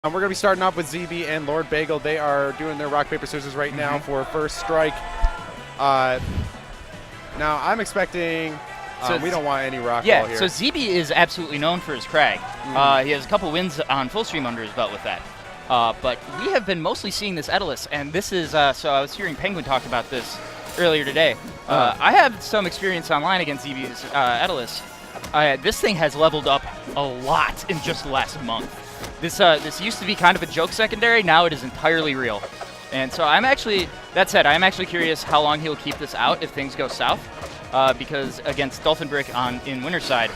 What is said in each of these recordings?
We're going to be starting off with ZeeBee and Lord Bagel. They are doing their rock, paper, scissors right now for first strike. Now, I'm expecting... we don't want any rock ball here. So ZeeBee is absolutely known for his Crag. He has a couple wins on full stream under his belt with that. But we have been mostly seeing this Etalus, and this is... so I was hearing Penguin talk about this earlier today. I have some experience online against ZeeBee's Etalus. This thing has leveled up a lot in just the last month. This used to be kind of a joke secondary. Now it is entirely real. And so I'm actually, that said, I'm actually curious how long he'll keep this out if things go south. Because against Dolphin Brick in Winterside,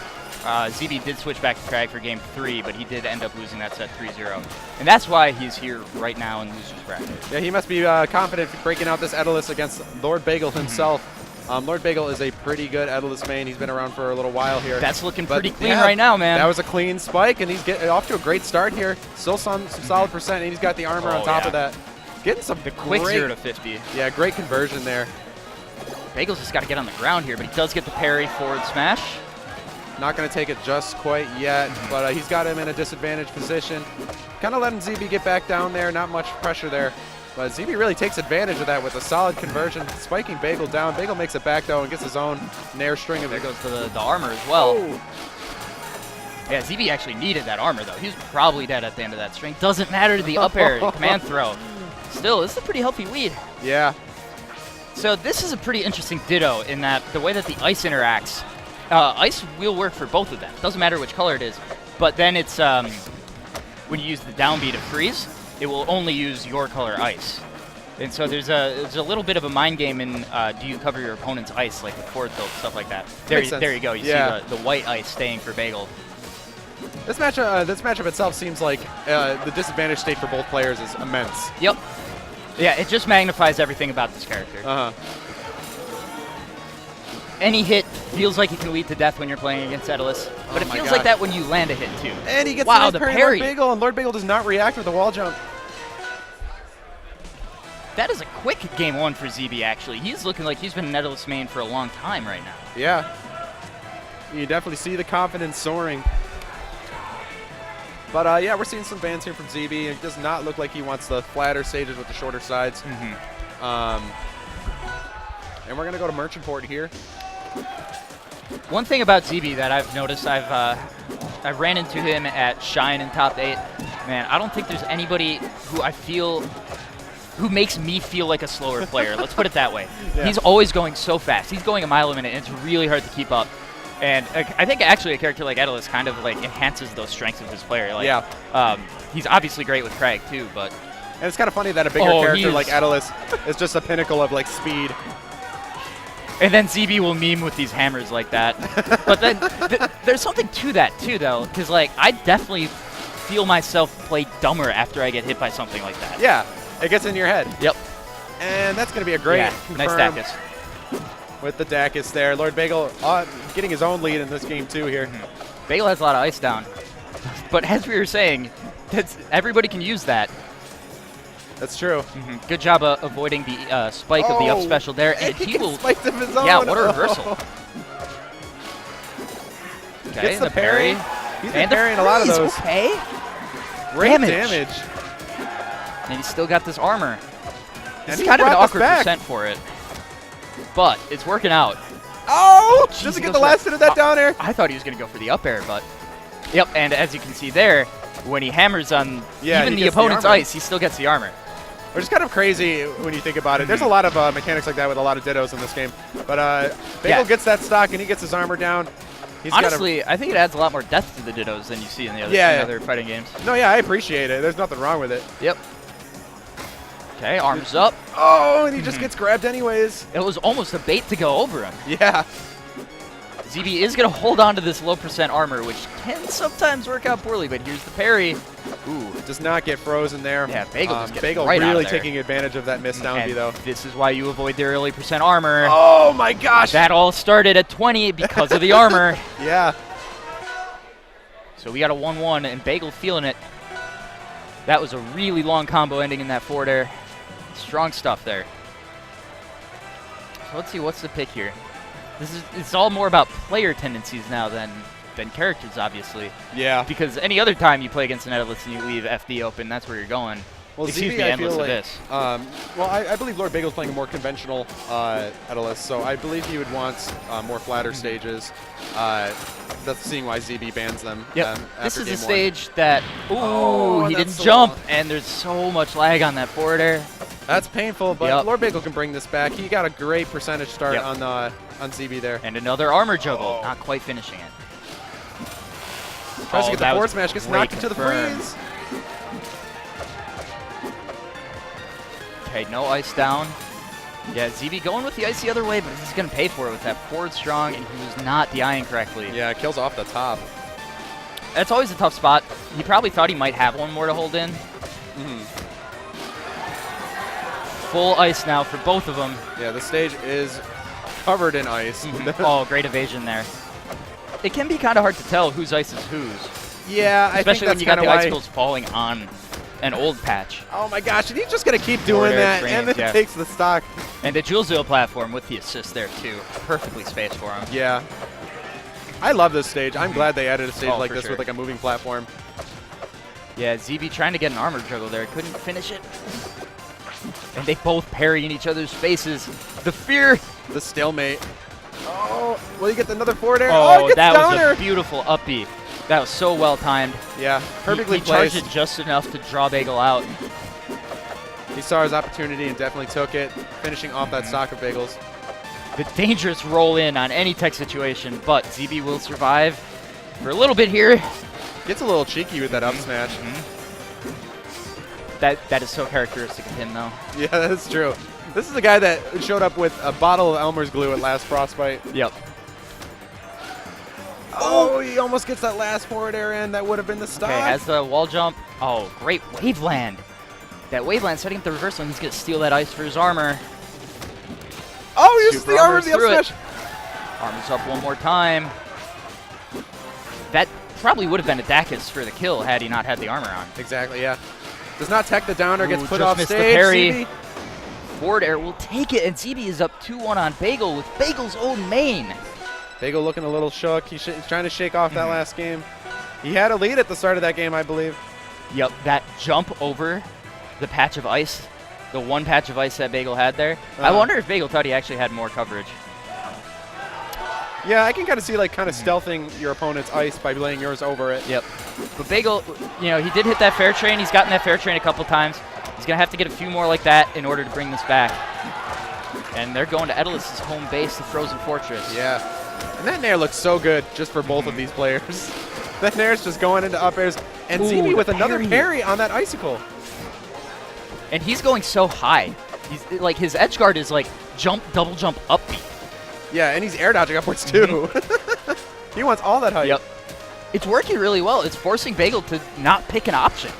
ZeeBee did switch back to Crag for game 3, but he did end up losing that set 3-0. And that's why he's here right now in loser's bracket. Yeah, he must be confident breaking out this Etalus against Lord Bagel himself. Lord Bagel is a pretty good Etalus main. He's been around for a little while here. That's looking pretty clean right now, man. That was a clean spike, and he's getting off to a great start here. Still some solid percent, and he's got the armor on top of that. Getting some quick 0 to 50. Yeah, great conversion there. Bagel's just got to get on the ground here, but he does get the parry forward smash. Not going to take it just quite yet, but he's got him in a disadvantaged position. Kind of letting ZeeBee get back down there. Not much pressure there. But ZeeBee really takes advantage of that with a solid conversion, spiking Bagel down. Bagel makes it back, though, and gets his own nair string of it. There goes to the armor as well. Yeah, ZeeBee actually needed that armor, though. He was probably dead at the end of that string. Doesn't matter to the up air command throw. Still, this is a pretty healthy lead. Yeah. So this is a pretty interesting ditto in that the way that the ice interacts, ice will work for both of them. Doesn't matter which color it is. But then it's, when you use the down B to freeze, it will only use your color ice. And so there's a little bit of a mind game in do you cover your opponent's ice, like with forward tilt, stuff like that. There you go. You see the white ice staying for Bagel. This matchup itself seems like the disadvantage state for both players is immense. Yep. Yeah, it just magnifies everything about this character. Any hit feels like it can lead to death when you're playing against Etalus, but it feels like that when you land a hit too. And he gets the parry parry. Lord Bagel, and Lord Bagel does not react with the wall jump. That is a quick game 1 for ZeeBee, actually. He's looking like he's been an Etalus main for a long time right now. Yeah. You definitely see the confidence soaring. But yeah, we're seeing some bans here from ZeeBee. It does not look like he wants the flatter stages with the shorter sides. And we're going to go to Merchant Port here. One thing about ZeeBee that I've noticed, I've ran into him at Shine in top 8. Man, I don't think there's anybody who makes me feel like a slower player. Let's put it that way. Yeah. He's always going so fast. He's going a mile a minute, and it's really hard to keep up. And I think actually a character like Etalus kind of like enhances those strengths of his player. Like, he's obviously great with Crag too, but... And it's kind of funny that a bigger character like Etalus is just a pinnacle of like speed. And then ZeeBee will meme with these hammers like that. But then there's something to that too, though, because like I definitely feel myself play dumber after I get hit by something like that. Yeah, it gets in your head. Yep. And that's going to be a great nice Dacus. With the Dacus there. Lord Bagel getting his own lead in this game too here. Bagel has a lot of ice down. But as we were saying, everybody can use that. That's true. Good job avoiding the spike of the up special there. And he will spike of his own. Yeah, what a reversal. Okay, gets the parry. He's been parrying a lot of those. Okay. Great damage. And he's still got this armor. And it's kind of an awkward percent for it. But it's working out. Oh! Doesn't get the last hit of that down air. I thought he was going to go for the up air, but... Yep, and as you can see there, when he hammers on even the opponent's ice, he still gets the armor. Which is kind of crazy when you think about it. There's a lot of mechanics like that with a lot of dittos in this game. But Bagel gets that stock, and he gets his armor down. Honestly, I think it adds a lot more depth to the dittos than you see in the other fighting games. No, yeah, I appreciate it. There's nothing wrong with it. Yep. Okay, arms up. Oh, and he just gets grabbed anyways. It was almost a bait to go over him. Yeah. ZeeBee is going to hold on to this low percent armor, which can sometimes work out poorly, but here's the parry. Ooh, does not get frozen there. Yeah, Bagel just gets Bagel right really out of there. taking advantage of that missed down B, though. This is why you avoid the early percent armor. Oh, my gosh. That all started at 20 because of the armor. Yeah. So we got a 1-1, and Bagel feeling it. That was a really long combo ending in that forward air. Strong stuff there. So let's see, what's the pick here? It's all more about player tendencies now than than characters, obviously. Yeah. Because any other time you play against an Etalus and you leave FD open, that's where you're going. Well, Excuse ZeeBee, me, I endless feel like, abyss. well, I believe Lord Bagel's playing a more conventional Etalus, so I believe he would want more flatter stages. That's seeing why ZeeBee bans them. Yep. This after is game a stage one. that, he that's didn't so jump, long. and there's so much lag on that forward air. That's painful, but Yep. Lord Bagel can bring this back. He got a great percentage start Yep. on ZeeBee there. And another armor juggle, not quite finishing it. Tries to get the that forward was smash, gets great knocked into the confirm. freeze. Okay, no ice down. Yeah, ZeeBee going with the ice the other way, but he's going to pay for it with that forward strong, and he was not DIing correctly. Yeah, kills off the top. That's always a tough spot. He probably thought he might have one more to hold in. Full ice now for both of them. Yeah, the stage is covered in ice. Oh, great evasion there. It can be kind of hard to tell whose ice is whose. Yeah, I think Especially when that's you got kind the of why. icicles falling on an old patch. Oh my gosh, and he's just gonna keep Forward doing air that, frames, and then yeah. takes the stock. And the Jewel Zero platform with the assist there, too. Perfectly spaced for him. Yeah. I love this stage. I'm glad they added a stage Oh, like for this sure. with like a moving platform. Yeah, ZeeBee trying to get an armor juggle there. Couldn't finish it. And they both parry in each other's faces. The fear. The stalemate. Oh, will you get another forward air? Oh, it gets that down was air. a beautiful up B. That was so well timed. Yeah, perfectly he charged placed. it just enough to draw Bagel out. He saw his opportunity and definitely took it, finishing off that stock of bagels. The dangerous roll in on any tech situation, but ZeeBee will survive for a little bit here. Gets a little cheeky with that up smash. That is so characteristic of him, though. Yeah, that's true. This is a guy that showed up with a bottle of Elmer's glue at last Frostbite. Yep. Oh, he almost gets that last forward air in. That would have been the stock. Okay, has the wall jump. Oh, great wave land. That wave land setting up the reversal, and he's going to steal that ice for his armor. Oh, he uses Super the armor of armors the up through it. smash. Armors up one more time. That probably would have been a Dacus for the kill had he not had the armor on. Exactly, yeah. Does not tech the downer, gets Ooh, put just off missed the stage. parry. ZeeBee. Forward air will take it, and ZeeBee is up 2-1 on Bagel with Bagel's own main. Bagel looking a little shook. He's trying to shake off that last game. He had a lead at the start of that game, I believe. Yep, that jump over the patch of ice, the one patch of ice that Bagel had there. I wonder if Bagel thought he actually had more coverage. Yeah, I can kind of see like kind of stealthing your opponent's ice by laying yours over it. Yep. But Bagel, you know, he did hit that fair train. He's gotten that fair train a couple times. He's going to have to get a few more like that in order to bring this back. And they're going to Etalus' home base, the Frozen Fortress. Yeah. And that nair looks so good just for both of these players. That nair's just going into up airs. And Ooh, ZeeBee with the another parry. parry on that icicle. And he's going so high. He's like, his edge guard is like jump, double jump, up B. Yeah, and he's air dodging upwards too. He wants all that height. Yep. It's working really well. It's forcing Bagel to not pick an option.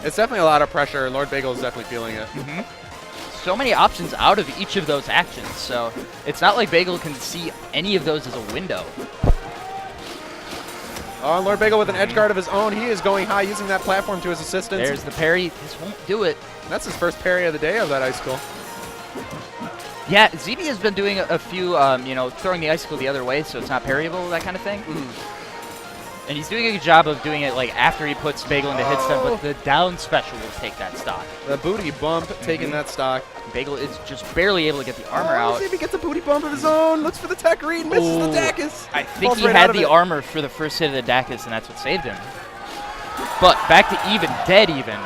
It's definitely a lot of pressure, and Lord Bagel is definitely feeling it. So many options out of each of those actions, so it's not like Bagel can see any of those as a window. Oh, and Lord Bagel with an edge guard of his own. He is going high, using that platform to his assistance. There's the parry. This won't do it. That's his first parry of the day of that icicle. Yeah, ZeeBee has been doing a few, you know, throwing the icicle the other way so it's not parryable, that kind of thing. And he's doing a good job of doing it like after he puts Bagel into hit stun, but the down special will take that stock. The booty bump taking that stock. Bagel is just barely able to get the armor out. See if he gets a booty bump of his own. Looks for the tech read, misses Ooh. the Dacus. I think Falls he right had out of the it. armor for the first hit of the Dacus, and that's what saved him. But back to even, dead even.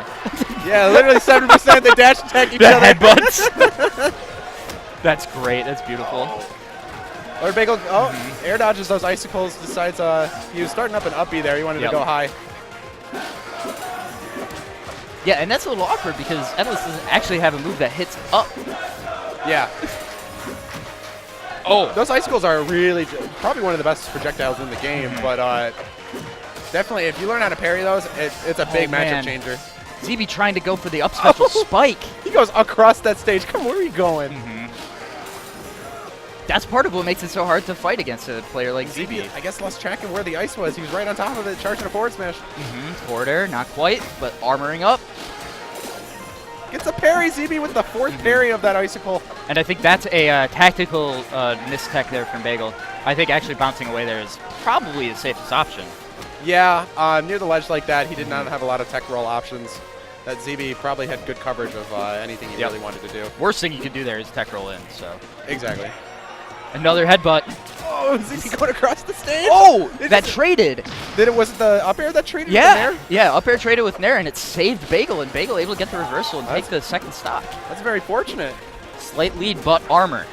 Yeah, literally 7%. They dash attack each The other. headbutts. That's great. That's beautiful. Lord Bagel, air dodges those icicles, decides he was starting up an uppy there. He wanted to go high. Yeah, and that's a little awkward because Etalus doesn't actually have a move that hits up. Yeah. Oh. Those icicles are really probably one of the best projectiles in the game, but definitely if you learn how to parry those, it's a big matchup changer. ZeeBee trying to go for the up special spike. He goes across that stage. Come, where are you going? That's part of what makes it so hard to fight against a player like ZeeBee. I guess lost track of where the ice was. He was right on top of it, charging a forward smash. Forward air, not quite, but armoring up. Gets a parry. ZeeBee with the fourth parry of that icicle. And I think that's a tactical mistech there from Bagel. I think actually bouncing away there is probably the safest option. Yeah, near the ledge like that, he did not have a lot of tech roll options. That ZeeBee probably had good coverage of anything he really wanted to do. Worst thing you could do there is tech roll in, so. Exactly. Another headbutt. Oh, ZeeBee going across the stage. Oh, that traded. Was it the up air that traded Yeah, with the Nair? yeah, up air traded with Nair, and it saved Bagel, and Bagel able to get the reversal and take the second stock. That's very fortunate. Slight lead, but armor.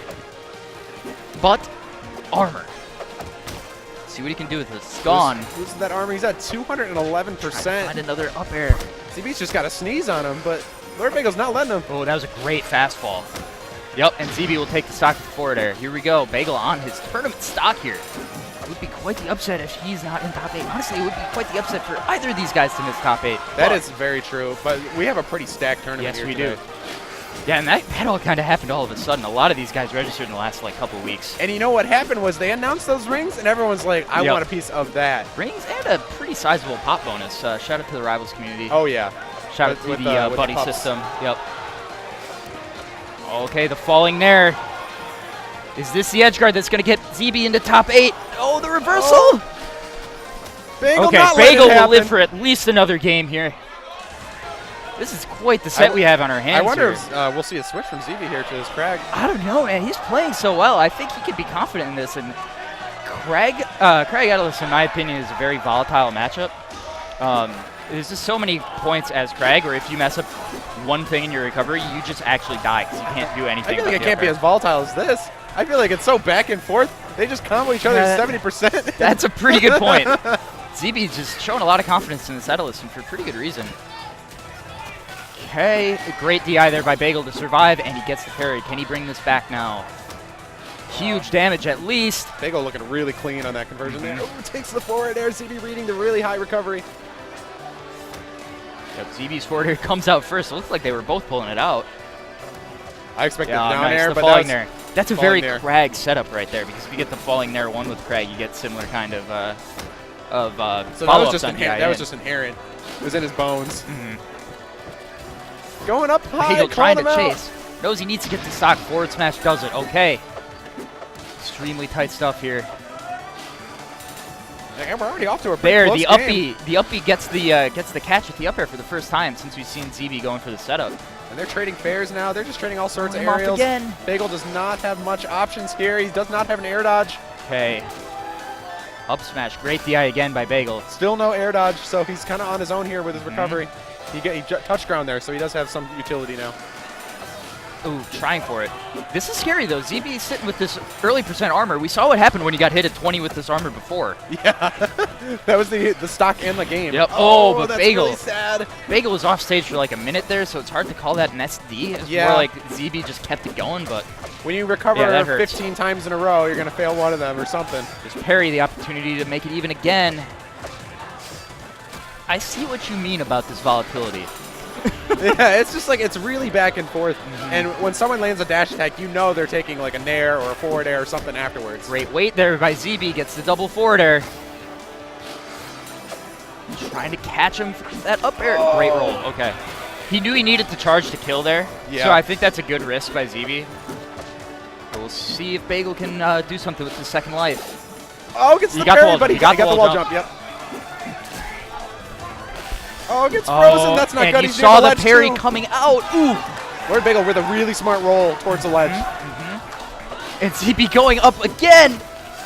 But armor. See what he can do with this. Gone. Who's that armor? He's at 211%. Find another up air. ZeeBee's just got a sneeze on him, but Lord Bagel's not letting him. Oh, that was a great fastball. Yep, and ZeeBee will take the stock with forward air. Here we go. Bagel on his tournament stock here. It would be quite the upset if he's not in top 8. Honestly, it would be quite the upset for either of these guys to miss top 8. That is very true, but we have a pretty stacked tournament yes, here we today. do. Yeah, and that all kind of happened all of a sudden. A lot of these guys registered in the last couple weeks. And you know what happened was they announced those rings, and everyone's like, I want a piece of that. Rings and a pretty sizable pop bonus. Shout out to the Rivals community. Oh, yeah. Shout out to the buddy system. Yep. Okay, the falling Nair. Is this the edge guard that's going to get ZeeBee into top 8? Oh, the reversal! Oh. Bagel Bagel will live for at least another game here. This is quite the set we have on our hands. I wonder here. if we'll see a switch from ZeeBee here to his Crag. I don't know, man. He's playing so well. I think he could be confident in this. And Craig Etalus, in my opinion, is a very volatile matchup. There's just so many points as Craig, or if you mess up one thing in your recovery, you just actually die because you can't do anything. I feel like it can't be as volatile as this. I feel like it's so back and forth. They just combo each other 70%. That's a pretty good point. ZeeBee just showing a lot of confidence in this Etalus, and for pretty good reason. Okay, great DI there by Bagel to survive, and he gets the parry. Can he bring this back now? Huge damage at least. Bagel looking really clean on that conversion there. Oh, takes the forward air. ZeeBee reading the really high recovery. Yep, ZeeBee's forward air comes out first. It looks like they were both pulling it out. I expected down air, but falling Nair. That's a very Nair. Crag setup right there, because if you get the falling Nair one with Crag, you get similar kind of so that was just inherent. It was in his bones. Going up high, Bagel trying to chase. Knows he needs to get the stock. Forward smash does it. Okay. Extremely tight stuff here. We're already off to a there, pretty close game. The uppie gets the catch with the up air for the first time since we've seen ZeeBee going for the setup. And they're trading fairs now. They're just trading all sorts of off aerials. Again. Bagel does not have much options here. He does not have an air dodge. Okay. Up smash. Great DI again by Bagel. Still no air dodge, so he's kind of on his own here with his recovery. He touched ground there, so he does have some utility now. Ooh, trying for it. This is scary, though. ZeeBee is sitting with this early percent armor. We saw what happened when he got hit at 20 with this armor before. Yeah, that was the stock in the game. Yep. Oh, but that's Bagel. Really sad. Bagel was off stage for like a minute there, so it's hard to call that an SD. It's more like ZeeBee just kept it going, but when you recover 15 times in a row, you're going to fail one of them or something. Just parry the opportunity to make it even again. I see what you mean about this volatility. Yeah, it's just like it's really back and forth. And when someone lands a dash attack, you know they're taking like a nair or a forward air or something afterwards. Great weight there by ZeeBee, gets the double forward air. Trying to catch him for that up air. Great roll. Okay. He knew he needed to charge to kill there. Yeah. So I think that's a good risk by ZeeBee. We'll see if Bagel can do something with his second life. Oh, gets the parry, but he got the wall jump. Yep. Oh, gets frozen. That's not good. And you saw the parry coming out. Ooh. Lord Bagel with a really smart roll towards the ledge. And ZeeBee going up again.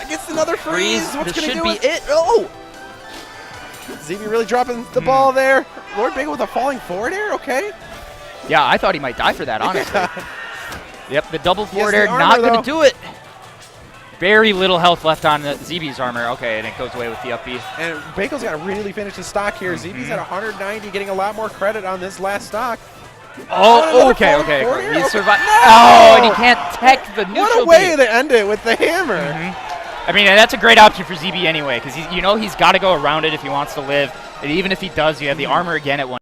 Gets another freeze. What's this going to should do be it. Oh. ZeeBee really dropping the ball there. Lord Bagel with a falling forward air. Okay. Yeah, I thought he might die for that, honestly. Yep, the double forward air, armor, not going to do it. Very little health left on ZeeBee's armor. Okay, and it goes away with the up B. And Bagel's got to really finish his stock here. ZeeBee's at 190, getting a lot more credit on this last stock. Oh, okay. He survived. Oh, and he can't tech the neutral What a way to end it with the hammer. I mean, that's a great option for ZeeBee anyway, because he's got to go around it if he wants to live. And even if he does, you have the armor again at one.